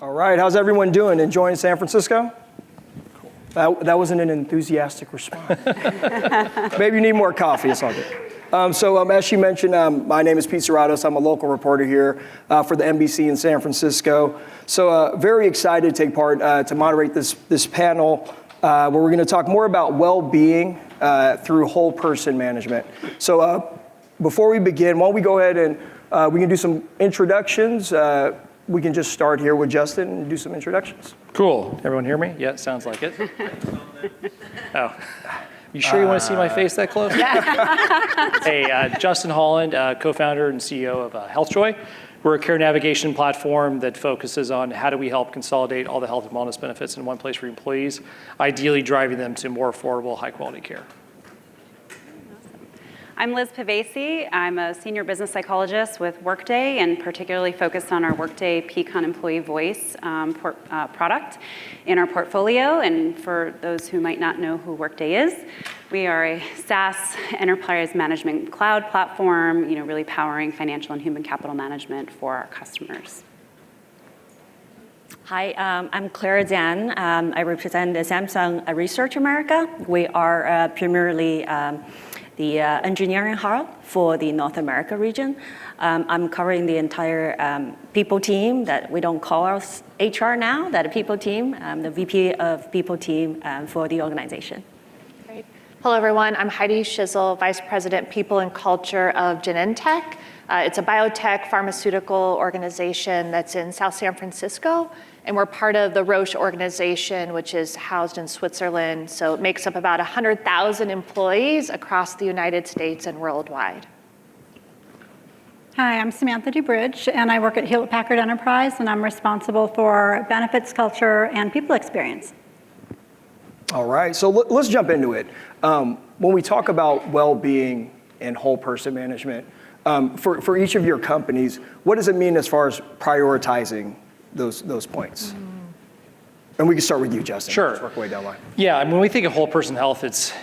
All right, how's everyone doing? Enjoying San Francisco? That wasn't an enthusiastic response. Maybe you need more coffee, it's all good. As she mentioned, my name is Pete Suratos. I'm a local reporter here for the NBC in San Francisco. So very excited to take part, to moderate this panel where we're gonna talk more about well-being through whole person management. So before we begin, why don't we go ahead and we can do some introductions. We can just start here with Justin and do some introductions. Cool. Everyone hear me? Yeah, sounds like it. Oh. You sure you want to see my face that close? Hey, Justin Holland, co-founder and CEO of Healthjoy. We're a care navigation platform that focuses on how do we help consolidate all the health and wellness benefits in one place for employees, ideally driving them to more affordable, high-quality care. I'm Liz Pavese. I'm a senior business psychologist with Workday and particularly focused on our Workday Pecan Employee Voice product in our portfolio. And for those who might not know who Workday is, we are a SaaS enterprise management cloud platform, really powering financial and human capital management for our customers. Hi, I'm Claire Zhang. I represent the Samsung Research America. We are primarily the engineering hub for the North America region. I'm covering the entire people team that we don't call us HR now, that people team, the VP of people team for the organization. Great. Hello everyone, I'm Heidi Schisel, Vice President People and Culture of Genentech. It's a biotech pharmaceutical organization that's in South San Francisco. And we're part of the Roche organization, which is housed in Switzerland. So it makes up about 100,000 employees across the United States and worldwide. Hi, I'm Samanntha DuBridge, and I work at Hewlett Packard Enterprise, and I'm responsible for benefits, culture, and people experience. All right, so let's jump into it. When we talk about well-being and whole person management, for each of your companies, what does it mean as far as prioritizing those points? And we can start with you, Justin. Sure. Let's work our way down the line. Yeah, when we think of whole person health, it's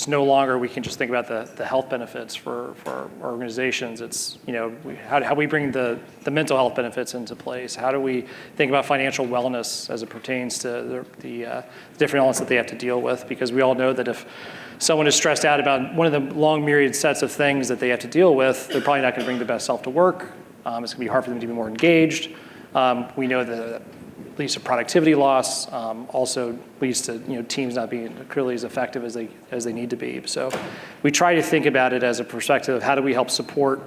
no longer we can just think about the health benefits for our organizations. It's how we bring the mental health benefits into place. How do we think about financial wellness as it pertains to the different elements that they have to deal with? Because we all know that if someone is stressed out about one of the long myriad sets of things that they have to deal with, they're probably not going to bring the best self to work. It's going to be hard for them to be more engaged. We know that leads to productivity loss, also leads to teams not being clearly as effective as they need to be. So we try to think about it as a perspective of how do we help support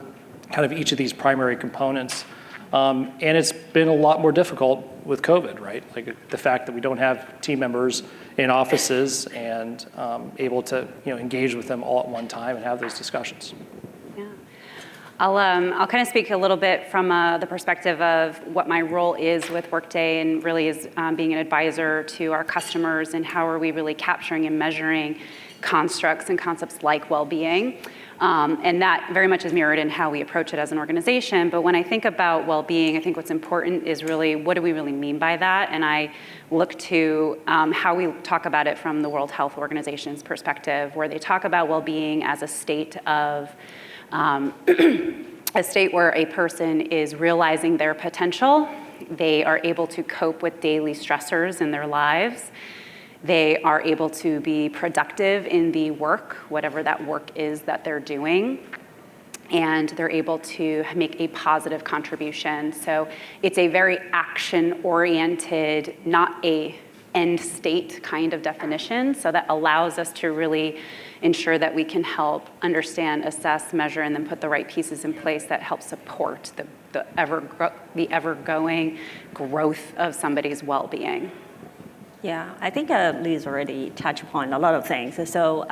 kind of each of these primary components. And it's been a lot more difficult with COVID, right? Like the fact that we don't have team members in offices and able to engage with them all at one time and have those discussions. I'll kind of speak a little bit from the perspective of what my role is with Workday and really is being an advisor to our customers and how are we really capturing and measuring constructs and concepts like well-being. And that very much is mirrored in how we approach it as an organization. But when I think about well-being, I think what's important is really what do we really mean by that? And I look to how we talk about it from the World Health Organization's perspective, where they talk about well-being as a state of a state where a person is realizing their potential. They are able to cope with daily stressors in their lives. They are able to be productive in the work, whatever that work is that they're doing. And they're able to make a positive contribution. So it's a very action-oriented, not a end state kind of definition. So that allows us to really ensure that we can help understand, assess, measure, and then put the right pieces in place that help support the ever-going growth of somebody's well-being. Yeah, I think Liz already touched upon a lot of things. So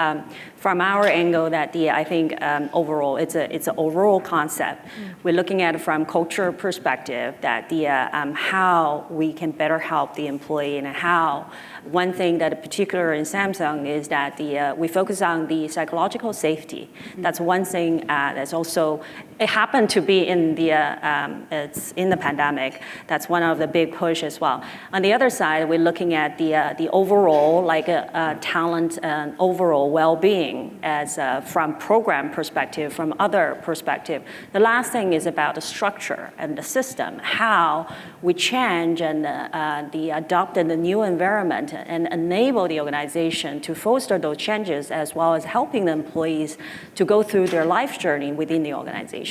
from our angle, that I think overall it's an overall concept. We're looking at it from culture perspective, that how we can better help the employee, and how one thing that particular in Samsung is that we focus on the psychological safety. That's one thing that's also it happened to be in the it's in the pandemic. That's one of the big push as well. On the other side, we're looking at the overall talent and overall well-being as from program perspective, from other perspective. The last thing is about the structure and the system, how we change and adopt in the new environment and enable the organization to foster those changes, as well as helping the employees to go through their life journey within the organization.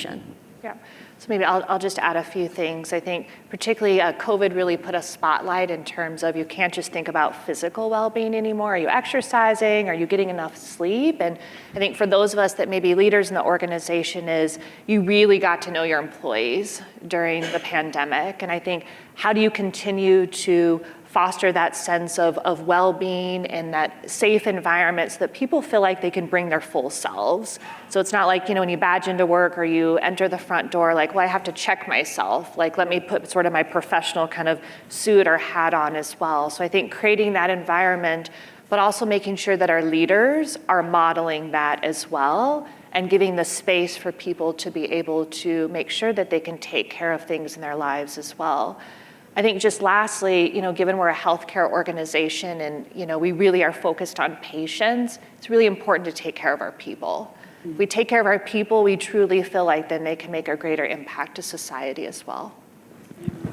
Yeah, so maybe I'll just add a few things. I think particularly COVID really put a spotlight in terms of you can't just think about physical well-being anymore. Are you exercising? Are you getting enough sleep? And I think for those of us that may be leaders in the organization is you really got to know your employees during the pandemic. And I think how do you continue to foster that sense of well-being and that safe environment so that people feel like they can bring their full selves. So it's not like, when you badge into work or you enter the front door, like, well, I have to check myself. Like, let me put sort of my professional kind of suit or hat on as well. So I think creating that environment, but also making sure that our leaders are modeling that as well and giving the space for people to be able to make sure that they can take care of things in their lives as well. I think just lastly, given we're a healthcare organization and, we really are focused on patients, it's really important to take care of our people. If we take care of our people, we truly feel like then they can make a greater impact to society as well.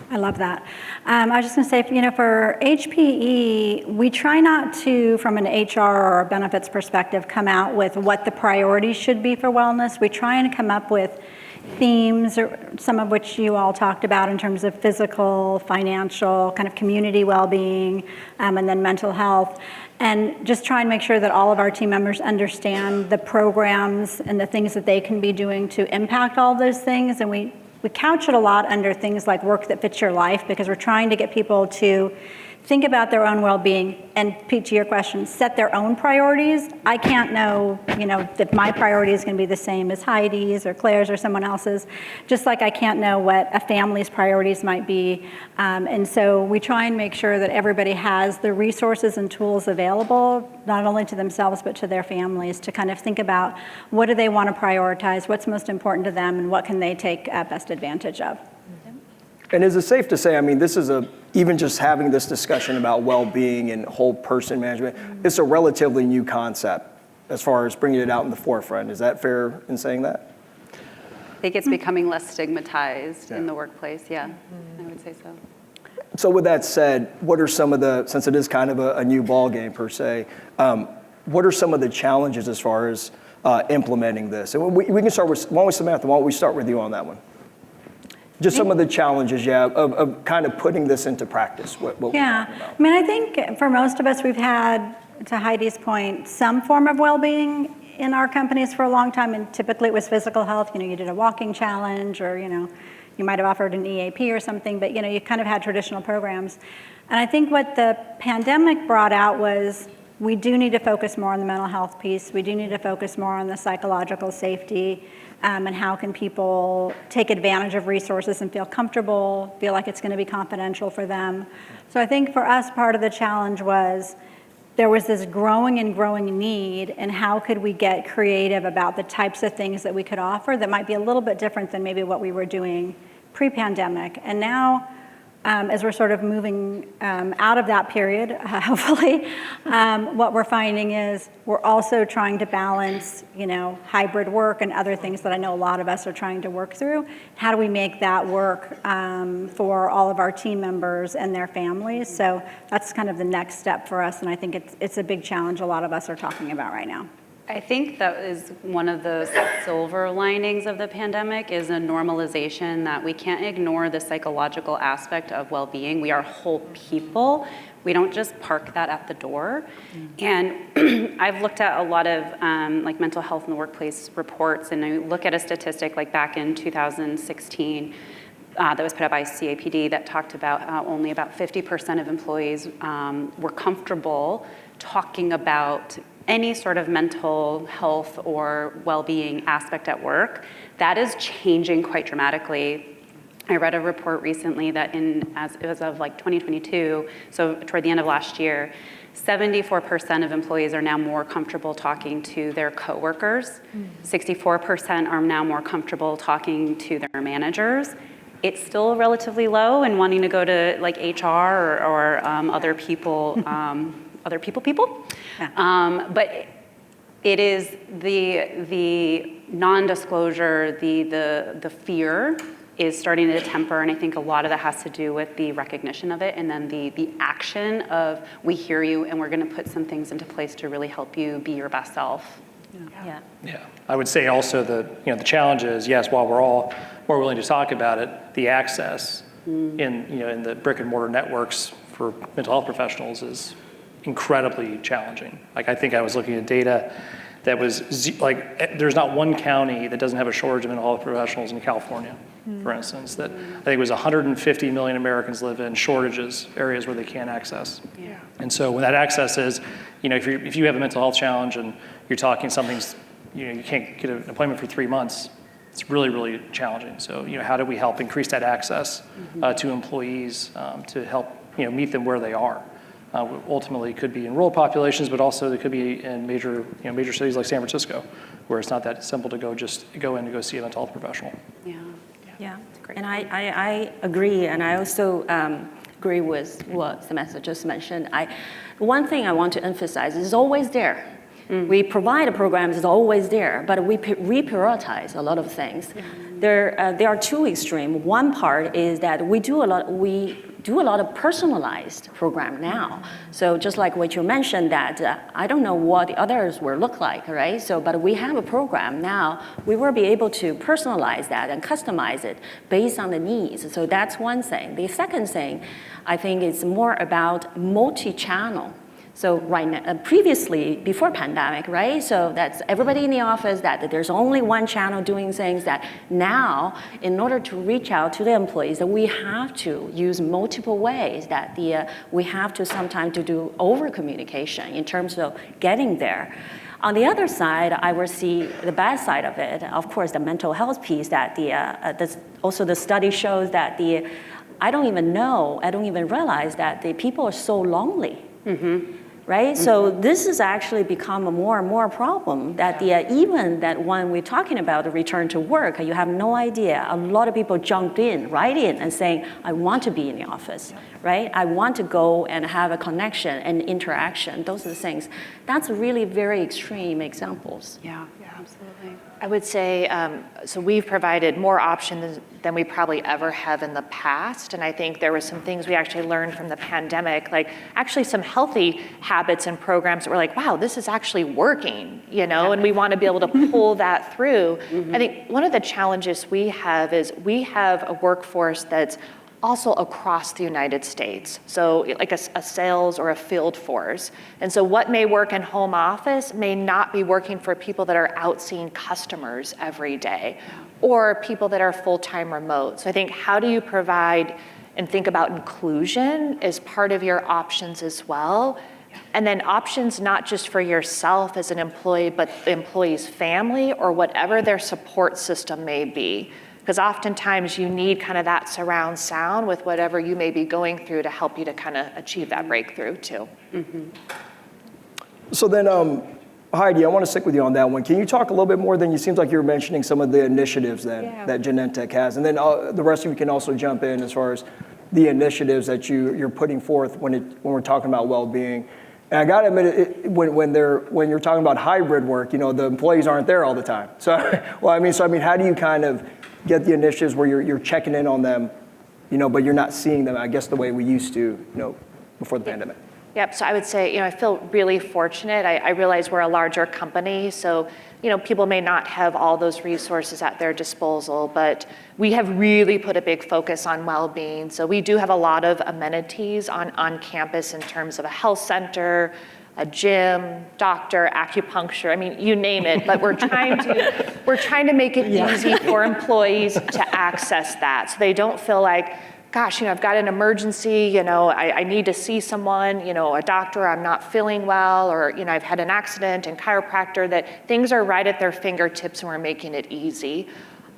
I love that. I was just going to say, for HPE, we try not to, from an HR or a benefits perspective, come out with what the priorities should be for wellness. We try and come up with themes, or some of which you all talked about in terms of physical, financial, kind of community well-being, and then mental health, and just try and make sure that all of our team members understand the programs and the things that they can be doing to impact all those things. And we couch it a lot under things like work that fits your life, because we're trying to get people to think about their own well-being, and Pete, to your question, set their own priorities. I can't know, if my priority is going to be the same as Heidi's or Claire's or someone else's, just like I can't know what a family's priorities might be. And so we try and make sure that everybody has the resources and tools available, not only to themselves, but to their families, to kind of think about what do they want to prioritize, what's most important to them, and what can they take best advantage of. And is it safe to say, this is even just having this discussion about well-being and whole person management, it's a relatively new concept as far as bringing it out in the forefront. Is that fair in saying that? I think it's becoming less stigmatized in the workplace, I would say so. So with that said, what are some of since it is kind of a new ball game per se, what are some of the challenges as far as implementing this? And we can start with, why don't we start with you on that one? Just some of the challenges, of kind of putting this into practice, what we're talking about. I think for most of us, we've had, to Heidi's point, some form of well-being in our companies for a long time, and typically it was physical health. You did a walking challenge, or, you might have offered an EAP or something, but, you kind of had traditional programs. And I think what the pandemic brought out was we do need to focus more on the mental health piece. We do need to focus more on the psychological safety. And how can people take advantage of resources and feel comfortable, feel like it's going to be confidential for them. So I think for us, part of the challenge was there was this growing need, and how could we get creative about the types of things that we could offer that might be a little bit different than maybe what we were doing pre-pandemic. And now, as we're sort of moving out of that period, hopefully, what we're finding is we're also trying to balance, hybrid work and other things that I know a lot of us are trying to work through. How do we make that work for all of our team members and their families? So that's kind of the next step for us, and I think it's a big challenge a lot of us are talking about right now. I think that is one of the silver linings of the pandemic, is a normalization that we can't ignore the psychological aspect of well-being. We are whole people. We don't just park that at the door. And I've looked at a lot of mental health in the workplace reports, and I look at a statistic like back in 2016 that was put out by CAPD that talked about how only about 50% of employees were comfortable talking about any sort of mental health or well-being aspect at work. That is changing quite dramatically. I read a report recently that as of like 2022, so toward the end of last year, 74% of employees are now more comfortable talking to their coworkers. 64% are now more comfortable talking to their managers. It's still relatively low and wanting to go to like HR or other people, but it is the non-disclosure, the fear is starting to temper, and I think a lot of that has to do with the recognition of it and then the action of we hear you and we're gonna put some things into place to really help you be your best self. Yeah. Yeah, I would say also the challenge is, yes, while we're all more willing to talk about it, the access in the brick and mortar networks for mental health professionals is incredibly challenging. Like, I think I was looking at data that was there's not one county that doesn't have a shortage of mental health professionals in California, for instance, that I think it was 150 million Americans live in shortages, areas where they can't access. Yeah. And so when that access is, if you have a mental health challenge and you're talking something's, you can't get an appointment for 3 months, it's really, really challenging. So, how do we help increase that access to employees to help, meet them where they are? Ultimately, it could be in rural populations, but also it could be in major cities like San Francisco, where it's not that simple to go in and go see a mental health professional. Yeah, and I agree, and I also agree with what Samantha just mentioned. One thing I want to emphasize is it's always there. We provide a program that's always there, but we reprioritize a lot of things. There are two extremes. One part is that we do a lot of personalized program now. So just like what you mentioned, that I don't know what the others will look like, right? So, but we have a program now. We will be able to personalize that and customize it based on the needs. So that's one thing. The second thing, I think, is more about multi-channel. So right now, previously, before pandemic, right? So that's everybody in the office, that there's only one channel doing things, that now, in order to reach out to the employees, that we have to use multiple ways, that we have to sometimes to do over communication in terms of getting there. On the other side, I will see the bad side of it, of course, the mental health piece, that also the study shows that I don't even realize that the people are so lonely. Right? So this has actually become a more and more problem, that even that when we're talking about the return to work, you have no idea. A lot of people jumped right in and saying, I want to be in the office, right? I want to go and have a connection and interaction. Those are the things. That's really very extreme examples. Yeah, absolutely. I would say, so we've provided more options than we probably ever have in the past. And I think there were some things we actually learned from the pandemic, like actually some healthy habits and programs that were like, wow, this is actually working, and we want to be able to pull that through. I think one of the challenges we have is we have a workforce that's also across the United States. So like a sales or a field force. And so what may work in home office may not be working for people that are out seeing customers every day, or people that are full-time remote. So I think, how do you provide and think about inclusion as part of your options as well? And then options not just for yourself as an employee, but the employee's family or whatever their support system may be. Because oftentimes you need kind of that surround sound with whatever you may be going through to help you to kind of achieve that breakthrough too. So then, Heidi, I want to stick with you on that one. Can you talk a little bit more? Then you seems like you were mentioning some of the initiatives that Genentech has, and then the rest of you can also jump in as far as the initiatives that you're putting forth when we're talking about well-being. And I got to admit, when you're talking about hybrid work, the employees aren't there all the time. So, how do you kind of get the initiatives where you're checking in on them, but you're not seeing them, I guess, the way we used to, before the pandemic? Yep, so I would say, I feel really fortunate. I realize we're a larger company, so, people may not have all those resources at their disposal, but we have really put a big focus on well-being. So we do have a lot of amenities on campus in terms of a health center, a gym, doctor, acupuncture, you name it, but we're trying to make it easy for employees to access that, so they don't feel like, gosh, I've got an emergency, I need to see someone, a doctor, I'm not feeling well, or, I've had an accident, and chiropractor, that things are right at their fingertips and we're making it easy.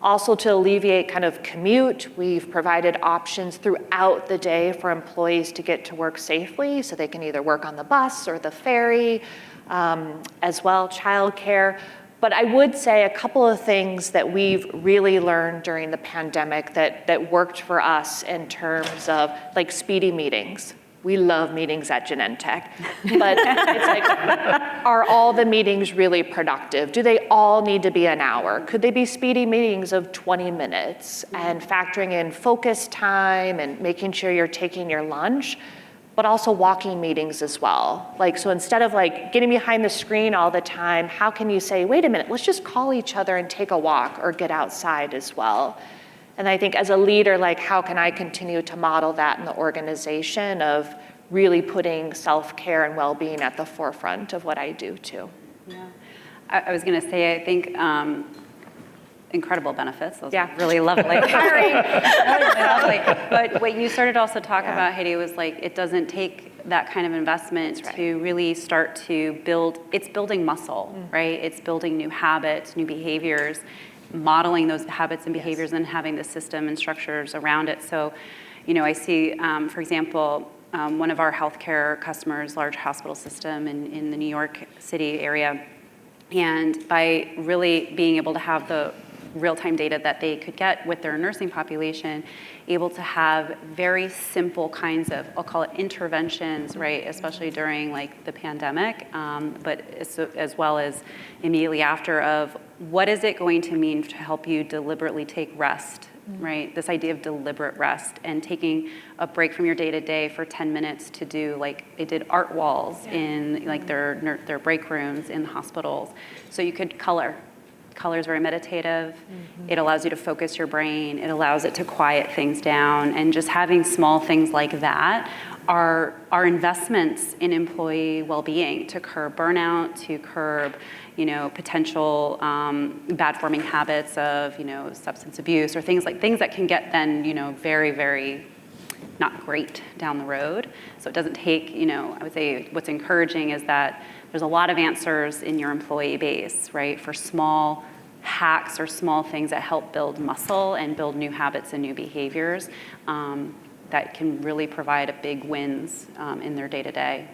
Also, to alleviate kind of commute, we've provided options throughout the day for employees to get to work safely, so they can either work on the bus or the ferry, as well, childcare. But I would say a couple of things that we've really learned during the pandemic that worked for us in terms of like speedy meetings. We love meetings at Genentech, but it's like, are all the meetings really productive? Do they all need to be an hour? Could they be speedy meetings of 20 minutes and factoring in focus time and making sure you're taking your lunch, but also walking meetings as well. Like, so instead of like getting behind the screen all the time, how can you say, wait a minute, let's just call each other and take a walk or get outside as well? And I think as a leader, like how can I continue to model that in the organization of really putting self-care and well-being at the forefront of what I do too. Yeah. I was gonna say, I think incredible benefits. Those Yeah. are really lovely. really lovely. But what you started also talking about, Heidi, was like, it doesn't take that kind of investment to really start to build, it's building muscle, right? It's building new habits, new behaviors, modeling those habits and behaviors and having the system and structures around it. So, you know, I see, for example, one of our healthcare customers, large hospital system in the New York City area, and by really being able to have the real-time data that they could get with their nursing population, able to have very simple kinds of, I'll call it interventions, right, especially during like the pandemic, but as well as immediately after of what is it going to mean to help you deliberately take rest, right? This idea of deliberate rest and taking a break from your day-to-day for 10 minutes to do, like they did art walls in like their break rooms in hospitals. So you could color. Color is very meditative. It allows you to focus your brain. It allows it to quiet things down. And just having small things like that are investments in employee well-being to curb burnout, to curb, you know, potential bad forming habits of, you know, substance abuse or things that can get then, you know, very, very not great down the road. So it doesn't take, you know, I would say what's encouraging is that there's a lot of answers in your employee base, right, for small hacks or small things that help build muscle and build new habits and new behaviors that can really provide a big wins in their day-to-day.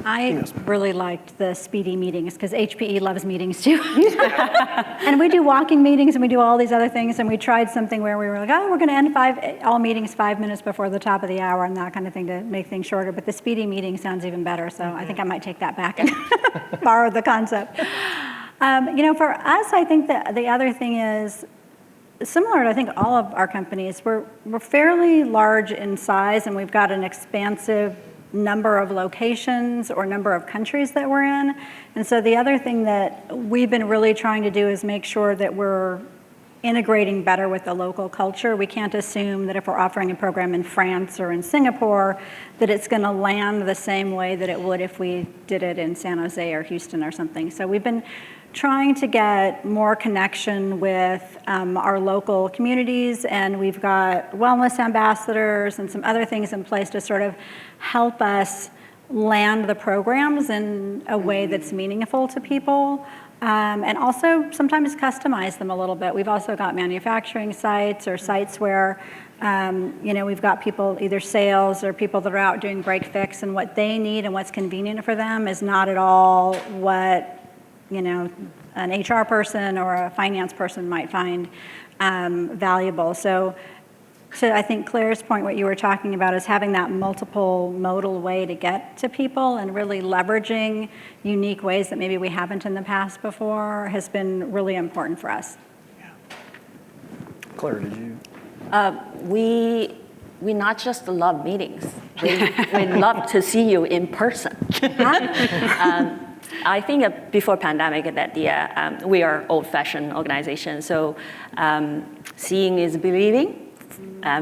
I really liked the speedy meetings because HPE loves meetings too. And we do walking meetings and we do all these other things, and we tried something where we were like, oh, we're going to end all meetings 5 minutes before the top of the hour and that kind of thing to make things shorter. But the speedy meeting sounds even better, so I think I might take that back and borrow the concept. You know, for us, I think that the other thing is similar to, I think, all of our companies. We're fairly large in size, and we've got an expansive number of locations or number of countries that we're in. And so the other thing that we've been really trying to do is make sure that we're integrating better with the local culture. We can't assume that if we're offering a program in France or in Singapore, that it's going to land the same way that it would if we did it in San Jose or Houston or something. So we've been trying to get more connection with our local communities, and we've got wellness ambassadors and some other things in place to sort of help us land the programs in a way that's meaningful to people, and also sometimes customize them a little bit. We've also got manufacturing sites or sites where you know, we've got people, either sales or people that are out doing break fix, and what they need and what's convenient for them is not at all what, you know, an HR person or a finance person might find valuable. So I think Claire's point, what you were talking about is having that multiple modal way to get to people and really leveraging unique ways that maybe we haven't in the past before has been really important for us. Yeah. Claire, did you? We not just love meetings. We love to see you in person. I think before pandemic that we are old-fashioned organization, so seeing is believing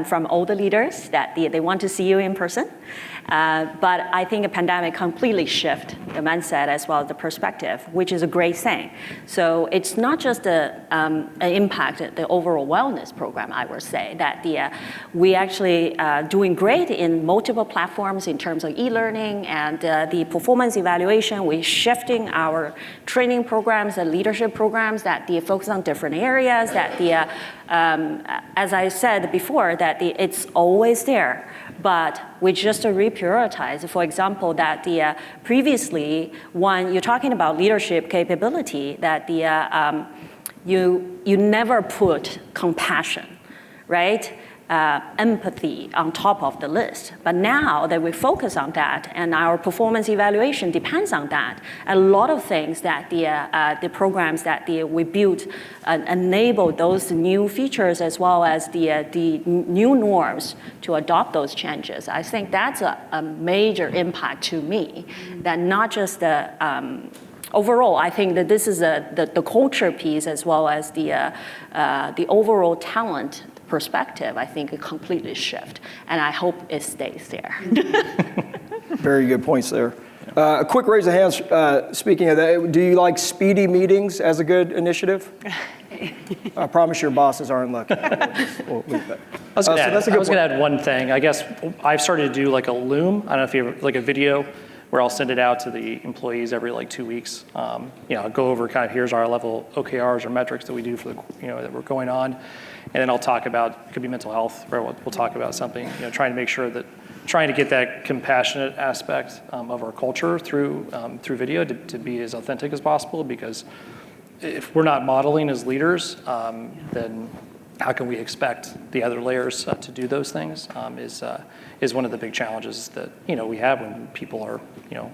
from older leaders that they want to see you in person. But I think a pandemic completely shift the mindset as well as the perspective, which is a great thing. So it's not just an impact the overall wellness program, I would say, that we actually doing great in multiple platforms in terms of e-learning and the performance evaluation. We're shifting our training programs and leadership programs that they focus on different areas, that as I said before, that it's always there, but we just reprioritize. For example, that previously, when you're talking about leadership capability, that you never put compassion, right? Empathy on top of the list. But now that we focus on that and our performance evaluation depends on that, a lot of things that the programs that we built enable those new features as well as the new norms to adopt those changes. I think that's a major impact to me, that not just the overall, I think that this is the culture piece as well as the overall talent perspective, I think, a completely shift, and I hope it stays there. Very good points there. A quick raise of hands, speaking of that, do you like speedy meetings as a good initiative? I promise your bosses aren't looking. We'll leave that. I was going to add one thing. I guess I've started to do like a Loom. I don't know if you have like a video where I'll send it out to the employees every like 2 weeks. I'll go over kind of here's our level OKRs or metrics that we do for the, that we're going on. And then I'll talk about, it could be mental health, where we'll talk about something, trying to make sure that, trying to get that compassionate aspect of our culture through video to be as authentic as possible, because if we're not modeling as leaders, then how can we expect the other layers to do those things is one of the big challenges that we have when people are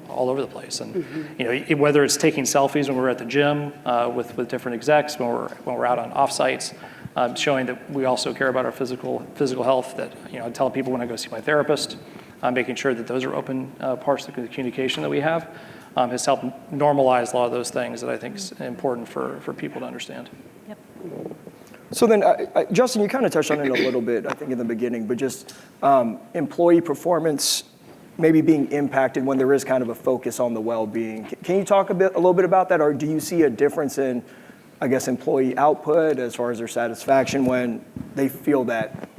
all over the place. And whether it's taking selfies when we're at the gym with different execs, when we're out on offsites, showing that we also care about our physical health. That I tell people when I go see my therapist, making sure that those are open parts of the communication that we have has helped normalize a lot of those things that I think is important for people to understand. Yep. So then, Justin, you kind of touched on it a little bit, I think, in the beginning, but just employee performance maybe being impacted when there is kind of a focus on the well-being. Can you talk a little bit about that, or do you see a difference in, I guess, employee output as far as their satisfaction when they feel that,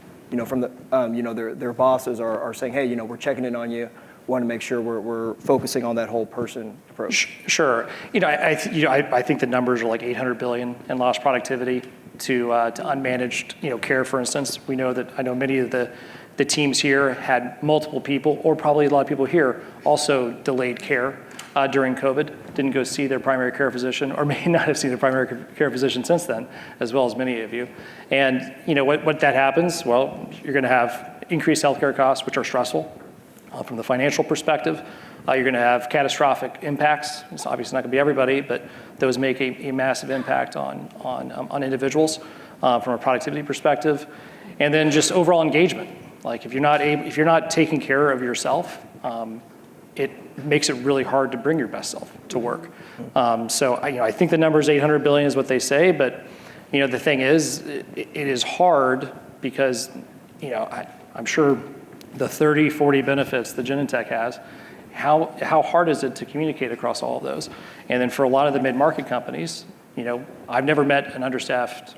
from the, their bosses are saying, hey, we're checking in on you, want to make sure we're focusing on that whole person approach? Sure. I think the numbers are like 800 billion in lost productivity to unmanaged, care, for instance. I know many of the teams here had multiple people, or probably a lot of people here, also delayed care during COVID, didn't go see their primary care physician, or may not have seen their primary care physician since then, as well as many of you. And what that happens, well, you're gonna have increased healthcare costs, which are stressful from the financial perspective. You're gonna have catastrophic impacts. It's obviously not gonna be everybody, but those make a massive impact on individuals from a productivity perspective. And then just overall engagement. Like if you're not taking care of yourself, it makes it really hard to bring your best self to work. So I think the number is 800 billion is what they say, but the thing is, it is hard because I'm sure the 30, 40 benefits that Genentech has, how hard is it to communicate across all of those? And then for a lot of the mid-market companies, I've never met an overstaffed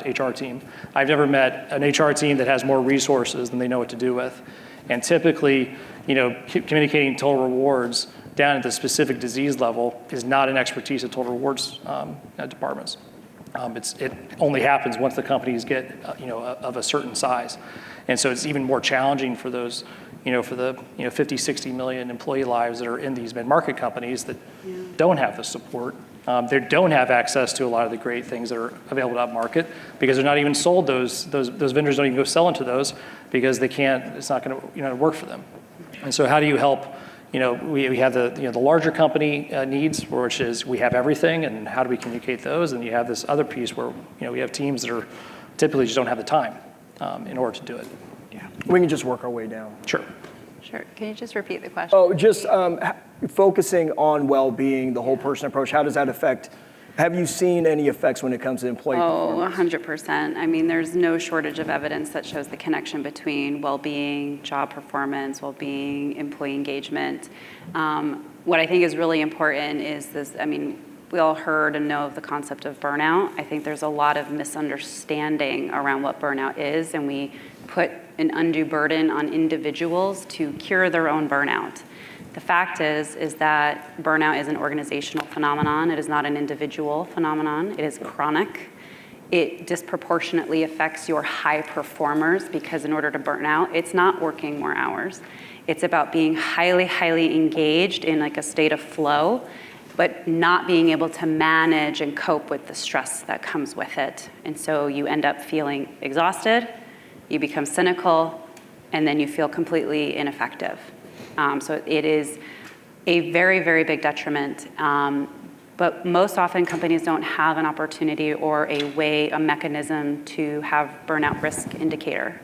HR team. I've never met an HR team that has more resources than they know what to do with. And typically, communicating total rewards down at the specific disease level is not an expertise of total rewards departments. It only happens once the companies get, of a certain size. And so it's even more challenging for those, for the 50, 60 million employee lives that are in these mid-market companies that don't have the support. They don't have access to a lot of the great things that are available out market because they're not even sold. Those vendors don't even go sell into those because they can't. It's not going to work for them. And so how do you help? We have the larger company needs, which is we have everything, and how do we communicate those? And you have this other piece where we have teams that are typically just don't have the time in order to do it. Yeah, we can just work our way down. Sure. Sure. Can you just repeat the question? Oh, just focusing on well-being, the whole person approach. How does that affect Have you seen any effects when it comes to employee performance? 100%. I mean, there's no shortage of evidence that shows the connection between well-being, job performance, well-being, employee engagement. What I think is really important is this, I mean, we all heard and know of the concept of burnout. I think there's a lot of misunderstanding around what burnout is, and we put an undue burden on individuals to cure their own burnout. The fact is that burnout is an organizational phenomenon. It is not an individual phenomenon. It is chronic. It disproportionately affects your high performers because in order to burn out, it's not working more hours. It's about being highly, highly engaged in like a state of flow, but not being able to manage and cope with the stress that comes with it. And so you end up feeling exhausted, you become cynical, and then you feel completely ineffective. So it is a very, very big detriment. But most often companies don't have an opportunity or a mechanism to have burnout risk indicator.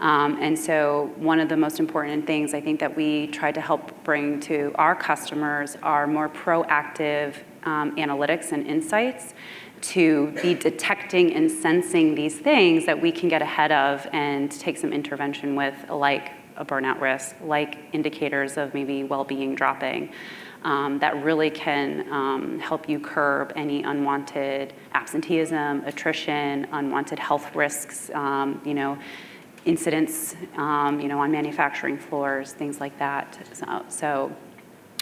And so one of the most important things I think that we try to help bring to our customers are more proactive analytics and insights to be detecting and sensing these things that we can get ahead of and take some intervention with, like a burnout risk, like indicators of maybe well-being dropping, that really can help you curb any unwanted absenteeism, attrition, unwanted health risks, incidents, on manufacturing floors, things like that. So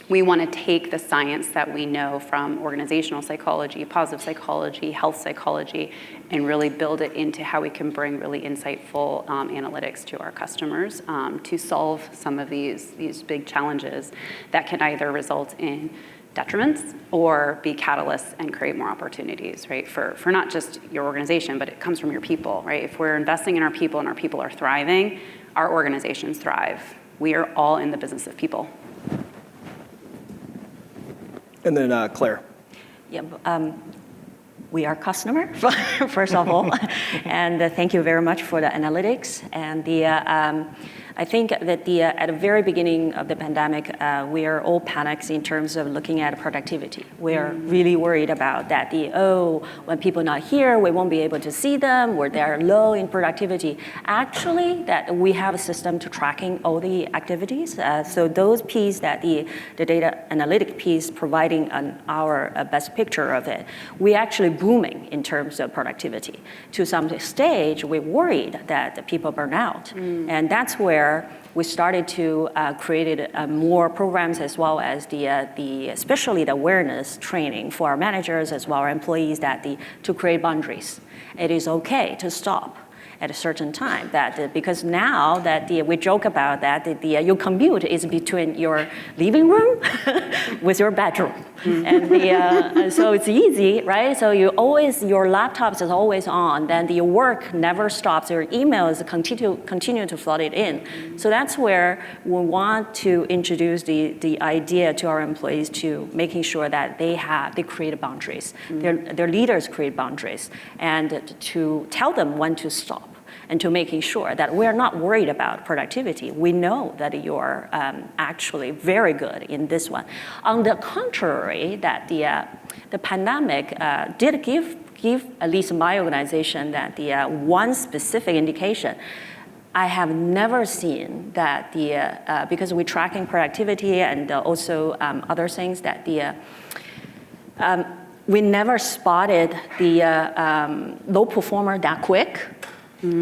we want to take the science that we know from organizational psychology, positive psychology, health psychology, and really build it into how we can bring really insightful analytics to our customers to solve some of these big challenges that can either result in detriments or be catalysts and create more opportunities, right? For not just your organization, but it comes from your people, right? If we're investing in our people and our people are thriving, our organizations thrive. We are all in the business of people. And then Claire. Yeah, we are customer, first of all, and thank you very much for the analytics. And I think that at the very beginning of the pandemic, we are all panicked in terms of looking at productivity. We are really worried about that. When people are not here, we won't be able to see them, or they're low in productivity. Actually, that we have a system to tracking all the activities. So those pieces that the data analytic piece providing our best picture of it, we actually booming in terms of productivity. To some stage, we're worried that the people burn out. And that's where we started to create more programs as well as especially the awareness training for our managers as well as our employees to create boundaries. It is okay to stop at a certain time because now that we joke about that your commute is between your living room with your bedroom. And so it's easy, right? So your laptops is always on, then your work never stops, your emails continue to flood it in. So that's where we want to introduce the idea to our employees to making sure that they create boundaries. Their leaders create boundaries and to tell them when to stop. And to making sure that we're not worried about productivity. We know that you're actually very good in this one. On the contrary, that the pandemic did give at least my organization that one specific indication. I have never seen that because we're tracking productivity and also other things that we never spotted the low performer that quick.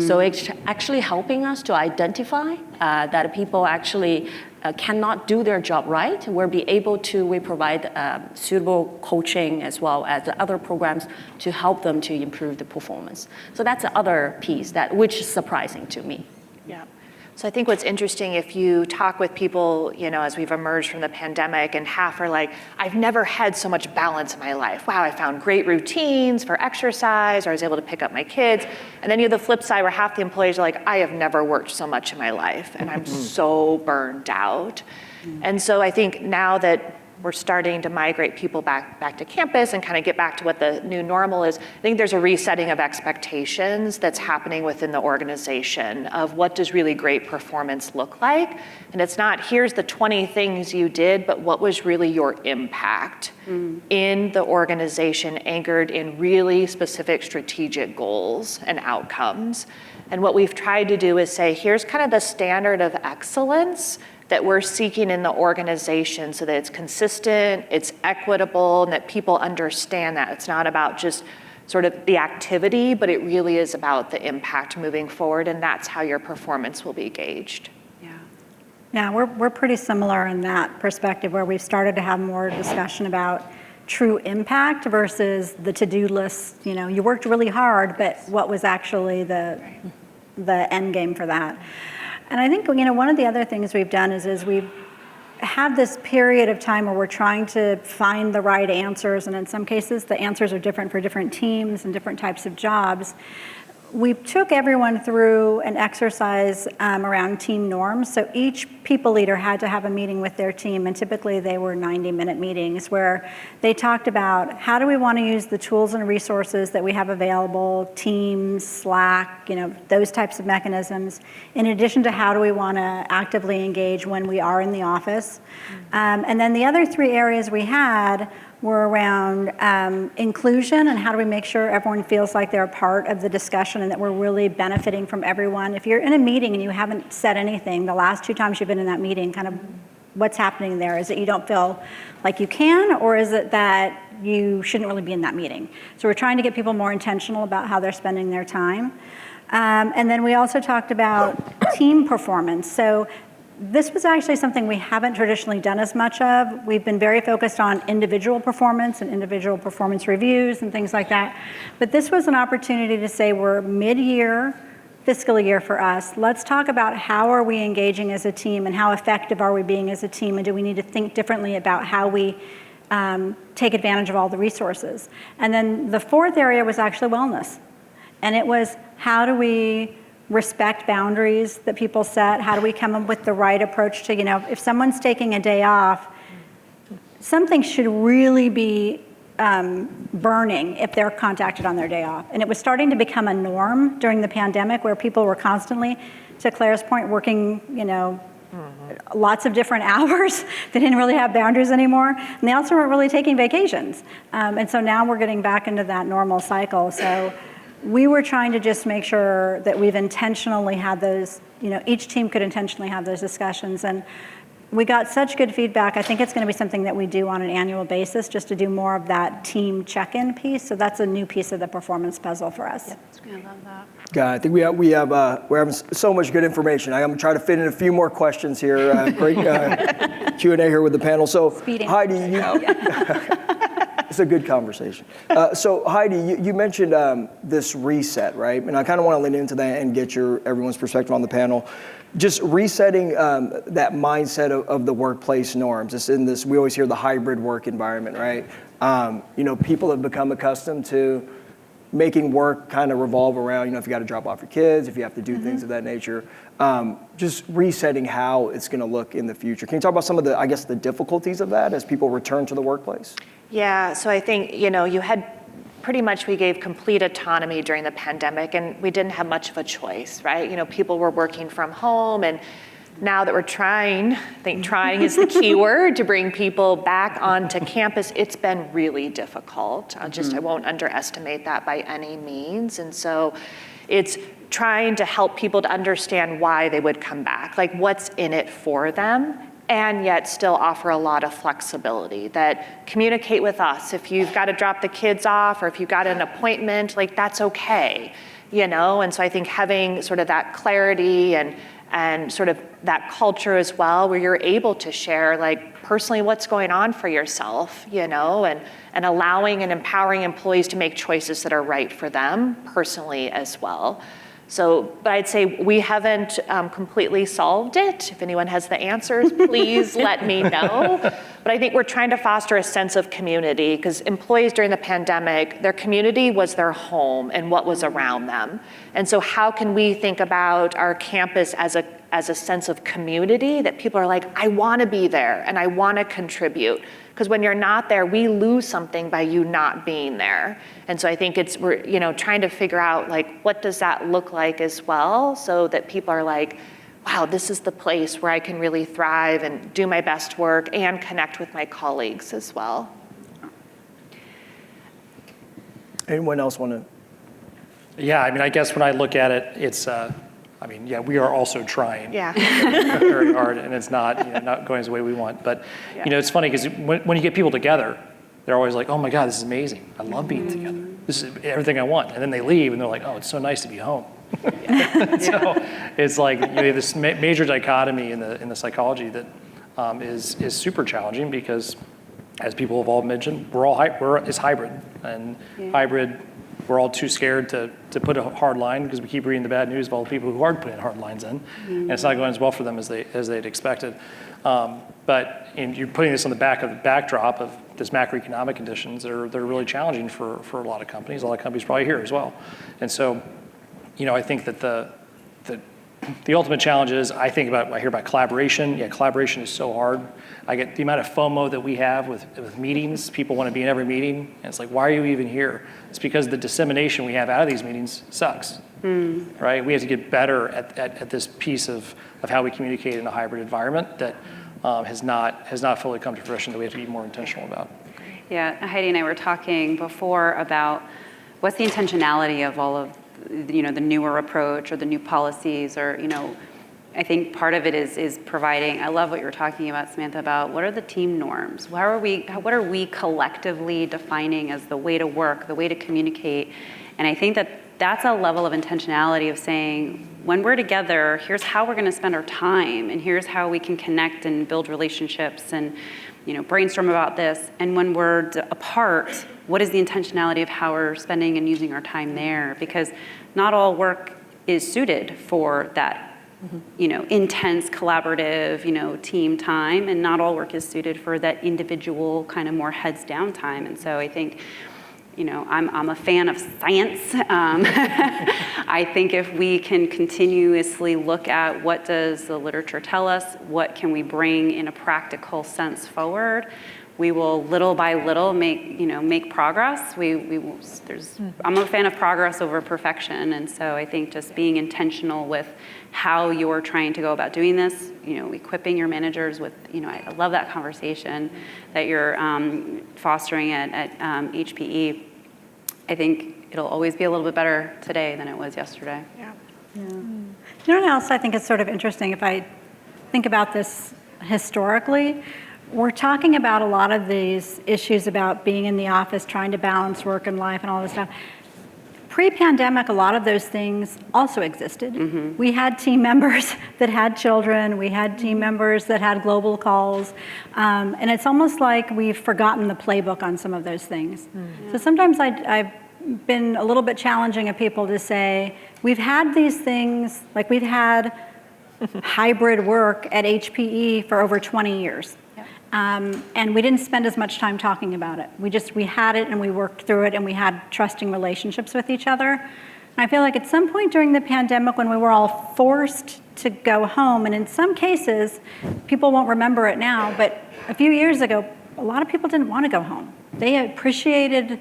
So it's actually helping us to identify that people actually cannot do their job right. We provide suitable coaching as well as the other programs to help them to improve the performance. So that's the other piece which is surprising to me. Yeah. So I think what's interesting, if you talk with people, as we've emerged from the pandemic, and half are like, I've never had so much balance in my life. Wow, I found great routines for exercise, or I was able to pick up my kids. And then you have the flip side where half the employees are like, I have never worked so much in my life, and I'm so burned out. And so I think now that we're starting to migrate people back to campus and kind of get back to what the new normal is, I think there's a resetting of expectations that's happening within the organization of what does really great performance look like. And it's not, here's the 20 things you did, but what was really your impact in the organization anchored in really specific strategic goals and outcomes. And what we've tried to do is say, here's kind of the standard of excellence that we're seeking in the organization so that it's consistent, it's equitable, and that people understand that. It's not about just sort of the activity, but it really is about the impact moving forward, and that's how your performance will be gauged. Yeah, we're pretty similar in that perspective where we've started to have more discussion about true impact versus the to-do list. You know, you worked really hard, but what was actually the end game for that? And I think, you know, one of the other things we've done is we've had this period of time where we're trying to find the right answers, and in some cases the answers are different for different teams and different types of jobs. We took everyone through an exercise around team norms. So each people leader had to have a meeting with their team, and typically they were 90-minute meetings where they talked about how do we want to use the tools and resources that we have available, Teams, Slack, you know, those types of mechanisms, in addition to how do we want to actively engage when we are in the office. And then the other three areas we had were around inclusion and how do we make sure everyone feels like they're a part of the discussion and that we're really benefiting from everyone. If you're in a meeting and you haven't said anything, the last 2 times you've been in that meeting, kind of what's happening there? Is it you don't feel like you can, or is it that you shouldn't really be in that meeting? So we're trying to get people more intentional about how they're spending their time. And then we also talked about team performance. So this was actually something we haven't traditionally done as much of. We've been very focused on individual performance and individual performance reviews and things like that. But this was an opportunity to say we're mid-year, fiscal year for us. Let's talk about how are we engaging as a team and how effective are we being as a team, and do we need to think differently about how we take advantage of all the resources. And then the fourth area was actually wellness. And it was how do we respect boundaries that people set? How do we come up with the right approach to, you know, if someone's taking a day off, something should really be burning if they're contacted on their day off. And it was starting to become a norm during the pandemic where people were constantly, to Claire's point, working, you know, lots of different hours. They didn't really have boundaries anymore. And they also weren't really taking vacations. And so now we're getting back into that normal cycle. So we were trying to just make sure that we've intentionally had those, you know, each team could intentionally have those discussions. And we got such good feedback. I think it's going to be something that we do on an annual basis, just to do more of that team check-in piece. So that's a new piece of the performance puzzle for us. I love that. God, I think we're having so much good information. I'm going to try to fit in a few more questions here. Great Q&A here with the panel. So Heidi, it's a good conversation. So Heidi, you mentioned this reset, right? And I kind of want to lean into that and get everyone's perspective on the panel. Just resetting that mindset of the workplace norms. It's in this, we always hear the hybrid work environment, right? You know, people have become accustomed to making work kind of revolve around, you know, if you got to drop off your kids, if you have to do things of that nature, just resetting how it's going to look in the future. Can you talk about some of the, I guess, the difficulties of that as people return to the workplace? Yeah, so I think, you know, we gave complete autonomy during the pandemic, and we didn't have much of a choice, right? You know, people were working from home, and now that we're trying, I think trying is the key word, to bring people back onto campus, it's been really difficult. I won't underestimate that by any means. And so it's trying to help people to understand why they would come back, like what's in it for them, and yet still offer a lot of flexibility. That communicate with us. If you've got to drop the kids off, or if you've got an appointment, like that's okay, you know? And so I think having sort of that clarity and sort of that culture as well, where you're able to share like personally what's going on for yourself, you know, and allowing and empowering employees to make choices that are right for them personally as well. So, but I'd say we haven't completely solved it. If anyone has the answers, please let me know. But I think we're trying to foster a sense of community, because employees during the pandemic, their community was their home and what was around them. And so how can we think about our campus as as a sense of community that people are like, I want to be there and I want to contribute. Because when you're not there, we lose something by you not being there. And so I think we're trying to figure out like, what does that look like as well, so that people are like, wow, this is the place where I can really thrive and do my best work and connect with my colleagues as well. Anyone else want to? Yeah, I mean, I guess when I look at it, it's, we are also trying very hard, and it's not, not going the way we want. But, it's funny because when you get people together, they're always like, oh my God, this is amazing. I love being together. This is everything I want. And then they leave and they're like, oh, it's so nice to be home. So it's like this major dichotomy in the psychology that is super challenging because, as people have all mentioned, it's hybrid. And hybrid, we're all too scared to put a hard line because we keep reading the bad news of all the people who aren't putting hard lines in, and it's not going as well for them as they'd expected. But you're putting this on the backdrop of this macroeconomic conditions that are really challenging for a lot of companies. A lot of companies probably here as well, and so I think that the ultimate challenge is I hear about collaboration. Yeah, collaboration is so hard. I get the amount of FOMO that we have with meetings. People want to be in every meeting, and it's like, why are you even here? It's because the dissemination we have out of these meetings sucks, right? We have to get better at this piece of how we communicate in a hybrid environment that has not fully come to fruition, that we have to be more intentional about. Yeah, Heidi and I were talking before about what's the intentionality of all of the newer approach or the new policies, or I think part of it is providing. I love what you were talking about, Samantha, about what are the team norms? What are we collectively defining as the way to work, the way to communicate? And I think that's a level of intentionality of saying, when we're together, here's how we're going to spend our time, and here's how we can connect and build relationships and brainstorm about this. And when we're apart, what is the intentionality of how we're spending and using our time there? Because not all work is suited for that intense collaborative, team time, and not all work is suited for that individual kind of more heads down time. And so I think, I'm a fan of science. I think if we can continuously look at what does the literature tell us, what can we bring in a practical sense forward, we will little by little make progress. I'm a fan of progress over perfection, and so I think just being intentional with how you're trying to go about doing this, equipping your managers with, I love that conversation that you're fostering at HPE. I think it'll always be a little bit better today than it was yesterday. Yeah. You know what else I think is sort of interesting? If I think about this historically, we're talking about a lot of these issues about being in the office, trying to balance work and life and all this stuff. Pre-pandemic, a lot of those things also existed. Mm-hmm. We had team members that had children. We had team members that had global calls. And it's almost like we've forgotten the playbook on some of those things. Mm-hmm. So sometimes I've been a little bit challenging of people to say, we've had these things, like we've had hybrid work at HPE for over 20 years. And we didn't spend as much time talking about it. We had it and we worked through it and we had trusting relationships with each other. And I feel like at some point during the pandemic when we were all forced to go home, and in some cases, people won't remember it now, but a few years ago, a lot of people didn't want to go home. They appreciated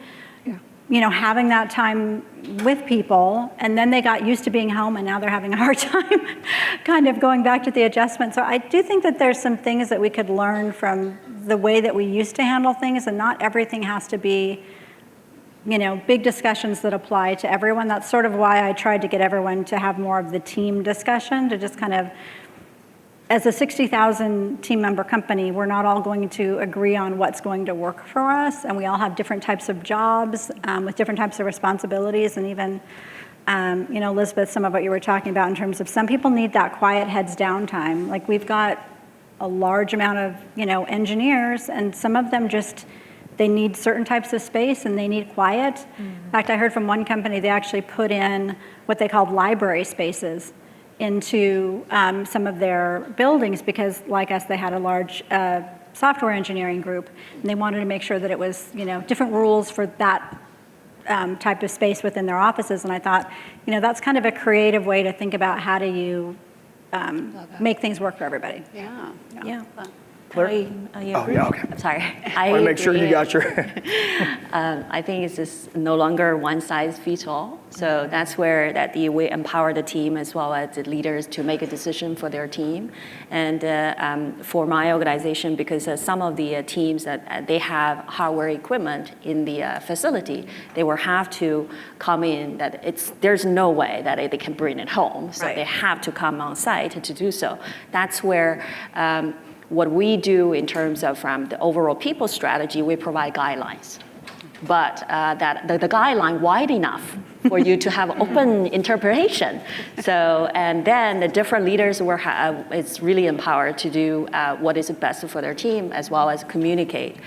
having that time with people, and then they got used to being home, and now they're having a hard time kind of going back to the adjustment. So I do think that there's some things that we could learn from the way that we used to handle things, and not everything has to be, big discussions that apply to everyone. That's sort of why I tried to get everyone to have more of the team discussion, to just kind of, as a 60,000 team member company, we're not all going to agree on what's going to work for us, and we all have different types of jobs with different types of responsibilities, and even, Elizabeth, some of what you were talking about in terms of some people need that quiet heads down time. Like we've got a large amount of, engineers, and some of them they need certain types of space and they need quiet. Mm-hmm. In fact, I heard from one company, they actually put in what they called library spaces into some of their buildings because, like us, they had a large software engineering group, and they wanted to make sure that it was, different rules for that type of space within their offices. And I thought, that's kind of a creative way to think about how do you make things work for everybody. Yeah. Yeah. Claire? I Oh, agree. yeah, okay. I'm sorry. I want to make sure you got your. I think it's just no longer one size fits all. So that's where we empower the team as well as the leaders to make a decision for their team. And for my organization, because some of the teams that they have hardware equipment in the facility, they will have to come in. There's no way that they can bring it home. So they have to come on site to do so. That's where. What we do in terms of from the overall people strategy, we provide guidelines. But that the guideline wide enough for you to have open interpretation. So, and then the different leaders it's really empowered to do what is best for their team, as well as communicate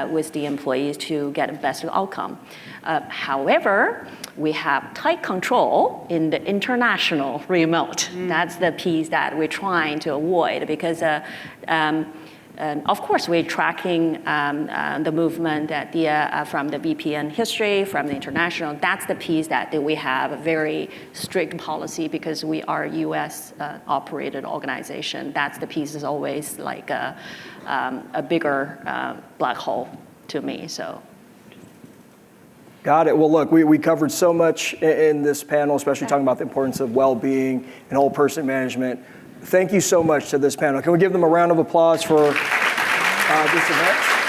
with the employees to get a best outcome. However, we have tight control in the international remote. That's the piece that we're trying to avoid because of course, we're tracking the movement from the VPN history, from the international. That's the piece that we have a very strict policy because we are a U.S. operated organization. That's the piece is always like a bigger black hole to me. So. Got it. Well, look, we covered so much in this panel, especially talking about the importance of well-being and whole person management. Thank you so much to this panel. Can we give them a round of applause for this event?